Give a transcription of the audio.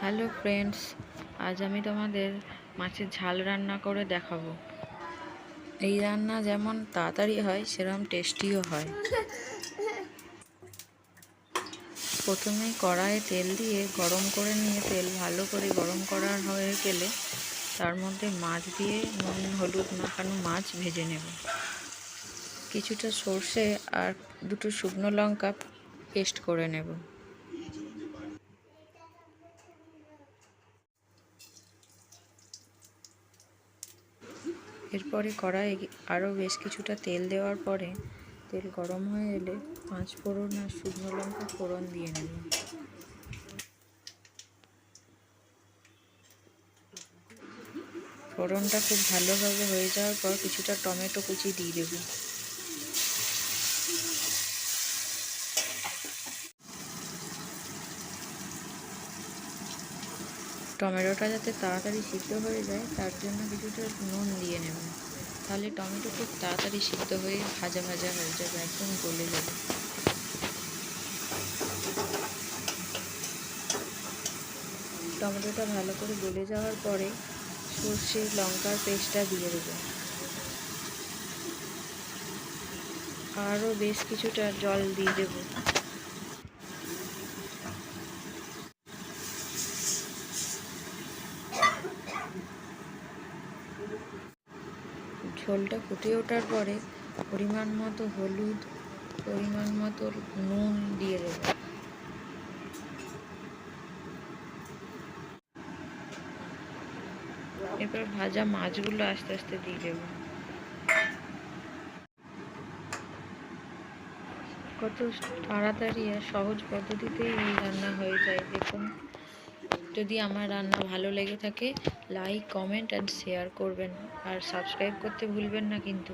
Hello friends, আজ আমি তোমাদের মাছের ঝাল রান্না করে দেখাবো। এই রান্না যেমন তাড়াতাড়ি হয় সেরকম টেস্টিও হয়। প্রথমেই কড়াইয়ে তেল দিয়ে গরম করে নিয়ে তেল ভালো করে গরম করা হয়ে গেলে তার মধ্যে মাছ দিয়ে নুন হলুদ মাখানো মাছ ভেজে নেব। কিছুটা সর্ষে আর দুটো শুকনো লঙ্কা পেস্ট করে নেব। এরপরে কড়াইয়ে আরও বেশ কিছুটা তেল দেওয়ার পরে তেল গরম হয়ে এলে 5 ফোড়ন আর শুকনো লঙ্কা ফোড়ন দিয়ে নেব। ফোড়নটা খুব ভালোভাবে হয়ে যাওয়ার পর কিছুটা টমেটো কুচি দিয়ে দেব। টমেটোটা যাতে তাড়াতাড়ি সিদ্ধ হয়ে যায় তার জন্য কিছুটা নুন দিয়ে নেব, তাহলে টমেটো খুব তাড়াতাড়ি সিদ্ধ হয়ে ভাজা ভাজা হয়ে যাবে, একদম গলে যাবে। টমেটোটা ভালো করে গলে যাওয়ার পরে সর্ষে লঙ্কার পেস্টটা দিয়ে দেবো। আরও বেশ কিছুটা জল দিয়ে দেবো। ঝোলটা ফুটে ওঠার পরে পরিমাণ মতো হলুদ, পরিমাণ মতো নুন দিয়ে দেব। এরপর ভাজা মাছগুলো আস্তে আস্তে দিয়ে দেব। কত তাড়াতাড়ি আর সহজ পদ্ধতিতেই এই রান্না হয়ে যায় দেখুন। যদি আমার রান্না ভালো লেগে থাকে লাইক, কমেন্ট অ্যান্ড শেয়ার করবেন, আর সাবস্ক্রাইব করতে ভুলবেন না কিন্তু।